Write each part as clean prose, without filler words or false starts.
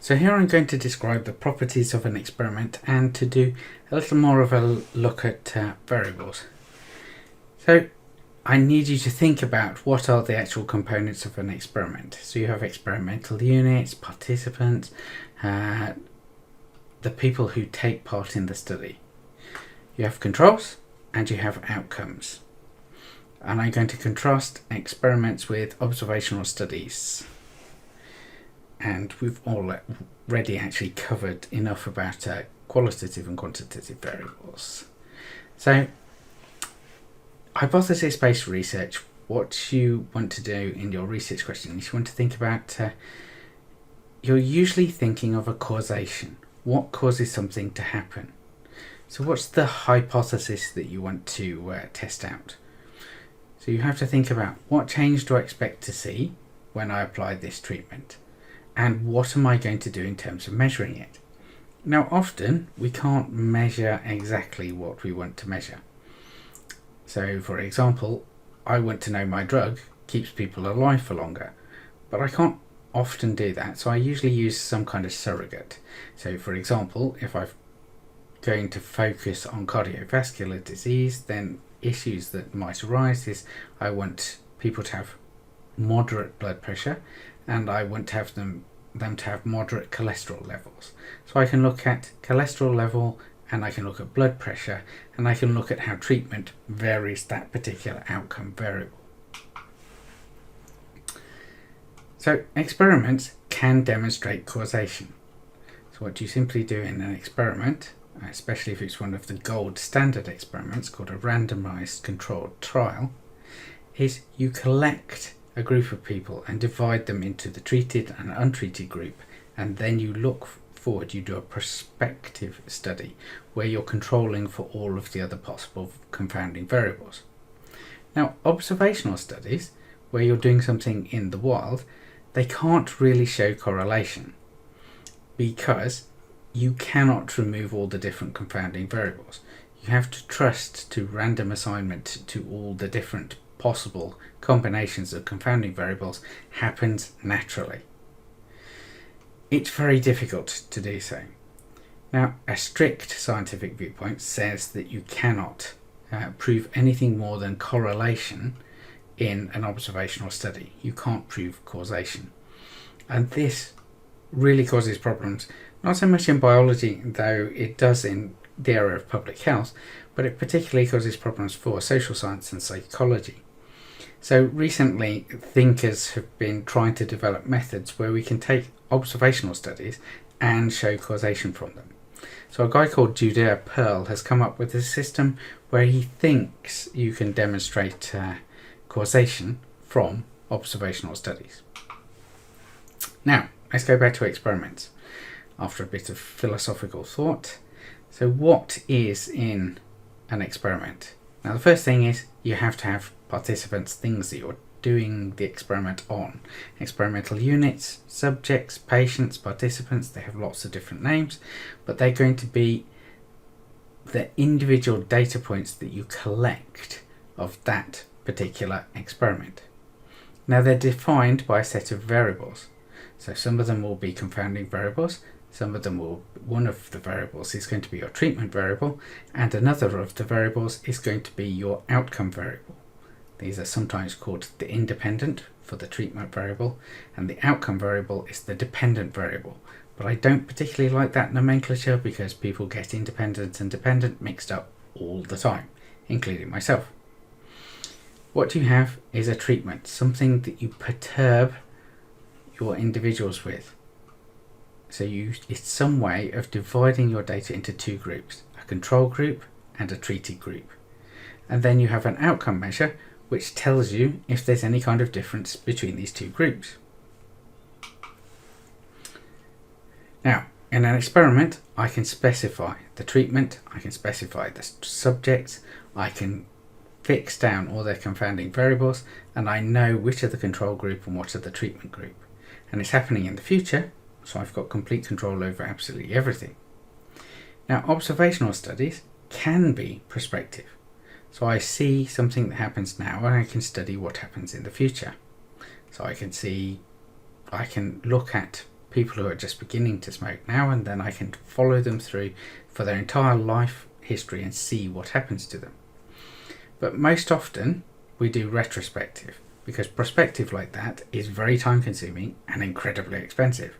So here I'm going to describe the properties of an experiment and to do a little more of a look at variables. So I need you to think about what are the actual components of an experiment. So you have experimental units, participants, the people who take part in the study. You have controls and you have outcomes. And I'm going to contrast experiments with observational studies. And we've already actually covered enough about qualitative and quantitative variables. So, hypothesis-based research, what you want to do in your research question is you want to think about, you're usually thinking of a causation. What causes something to happen? So what's the hypothesis that you want to test out? So you have to think about what change do I expect to see when I apply this treatment? And what am I going to do in terms of measuring it? Now often we can't measure exactly what we want to measure. So for example, I want to know my drug keeps people alive for longer, but I can't often do that, so I usually use some kind of surrogate. So for example, if I'm going to focus on cardiovascular disease, then issues that might arise is I want people to have moderate blood pressure and I want to have them to have moderate cholesterol levels. So I can look at cholesterol level and I can look at blood pressure and I can look at how treatment varies that particular outcome variable. So experiments can demonstrate causation. So what you simply do in an experiment, especially if it's one of the gold standard experiments called a randomized controlled trial, is you collect a group of people and divide them into the treated and untreated group, and then you look forward, you do a prospective study where you're controlling for all of the other possible confounding variables. Now observational studies, where you're doing something in the wild, they can't really show correlation because you cannot remove all the different confounding variables. You have to trust to random assignment to all the different possible combinations of confounding variables happens naturally. It's very difficult to do so. Now, a strict scientific viewpoint says that you cannot prove anything more than correlation in an observational study. You can't prove causation. And this really causes problems, not so much in biology, though it does in the area of public health, but it particularly causes problems for social science and psychology. So recently, thinkers have been trying to develop methods where we can take observational studies and show causation from them. So a guy called Judea Pearl has come up with a system where he thinks you can demonstrate causation from observational studies. Now, let's go back to experiments after a bit of philosophical thought. So what is in an experiment? Now the first thing is you have to have participants, things that you're doing the experiment on. Experimental units, subjects, patients, participants, they have lots of different names, but they're going to be the individual data points that you collect of that particular experiment. Now they're defined by a set of variables. So some of them will be confounding variables, some of them will, one of the variables is going to be your treatment variable, and another of the variables is going to be your outcome variable. These are sometimes called the independent for the treatment variable, and the outcome variable is the dependent variable. But I don't particularly like that nomenclature because people get independent and dependent mixed up all the time, including myself. What you have is a treatment, something that you perturb your individuals with. So it's some way of dividing your data into two groups, a control group and a treated group. And then you have an outcome measure which tells you if there's any kind of difference between these two groups. Now, in an experiment, I can specify the treatment, I can specify the subjects, I can fix down all their confounding variables, and I know which are the control group and what are the treatment group. And it's happening in the future, so I've got complete control over absolutely everything. Now, observational studies can be prospective. So I see something that happens now and I can study what happens in the future. So I can look at people who are just beginning to smoke now, and then I can follow them through for their entire life history and see what happens to them. But most often we do retrospective, because prospective like that is very time consuming and incredibly expensive.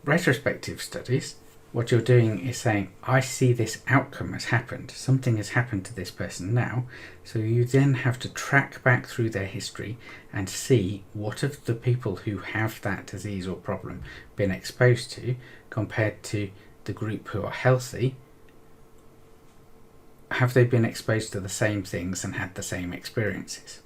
Retrospective studies, what you're doing is saying, I see this outcome has happened, something has happened to this person now, so you then have to track back through their history and see what have the people who have that disease or problem been exposed to compared to the group who are healthy. Have they been exposed to the same things and had the same experiences?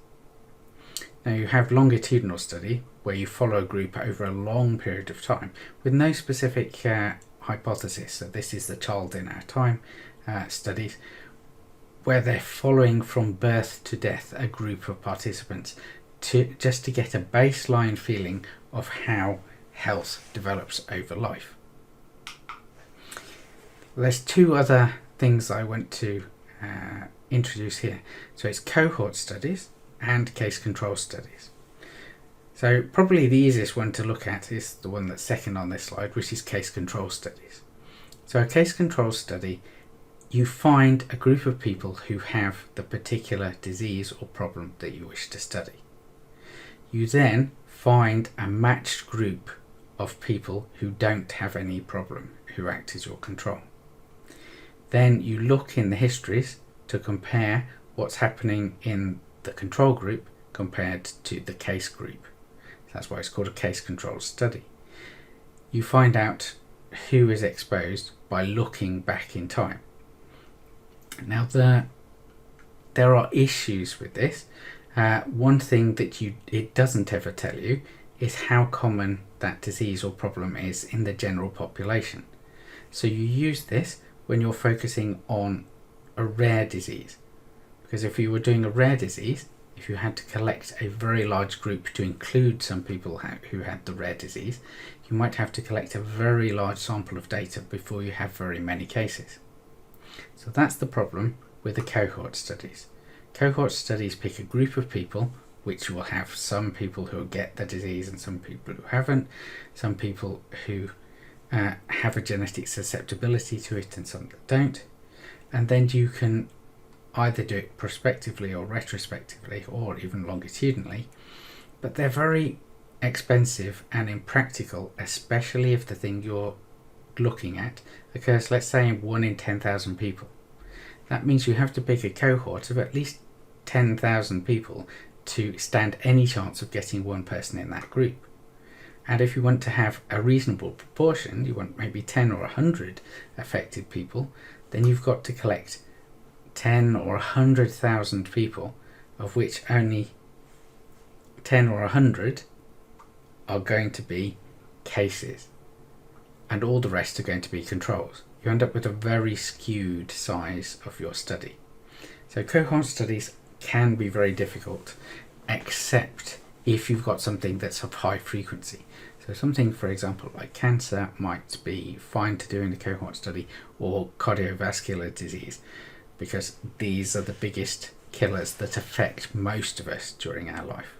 Now you have longitudinal study, where you follow a group over a long period of time with no specific hypothesis. So this is the Child in Our Time studies, where they're following from birth to death a group of participants just to get a baseline feeling of how health develops over life. There's two other things I want to introduce here. So it's cohort studies and case control studies. So probably the easiest one to look at is the one that's second on this slide, which is case control studies. So a case control study, you find a group of people who have the particular disease or problem that you wish to study. You then find a matched group of people who don't have any problem, who act as your control. Then you look in the histories to compare what's happening in the control group compared to the case group. That's why it's called a case control study. You find out who is exposed by looking back in time. Now there are issues with this. One thing that it doesn't ever tell you is how common that disease or problem is in the general population. So you use this when you're focusing on a rare disease. Because if you were doing a rare disease, if you had to collect a very large group to include some people who had the rare disease, you might have to collect a very large sample of data before you have very many cases. So that's the problem with the cohort studies. Cohort studies pick a group of people, which will have some people who get the disease and some people who haven't, some people who have a genetic susceptibility to it and some that don't, and then you can either do it prospectively or retrospectively or even longitudinally, but they're very expensive and impractical, especially if the thing you're looking at occurs, let's say, in 1 in 10,000 people. That means you have to pick a cohort of at least 10,000 people to stand any chance of getting one person in that group. And if you want to have a reasonable proportion, you want maybe 10 or 100 affected people, then you've got to collect 10 or 100,000 people, of which only 10 or 100 are going to be cases, and all the rest are going to be controls. You end up with a very skewed size of your study. So cohort studies can be very difficult, except if you've got something that's of high frequency. So something, for example, like cancer might be fine to do in a cohort study, or cardiovascular disease, because these are the biggest killers that affect most of us during our life.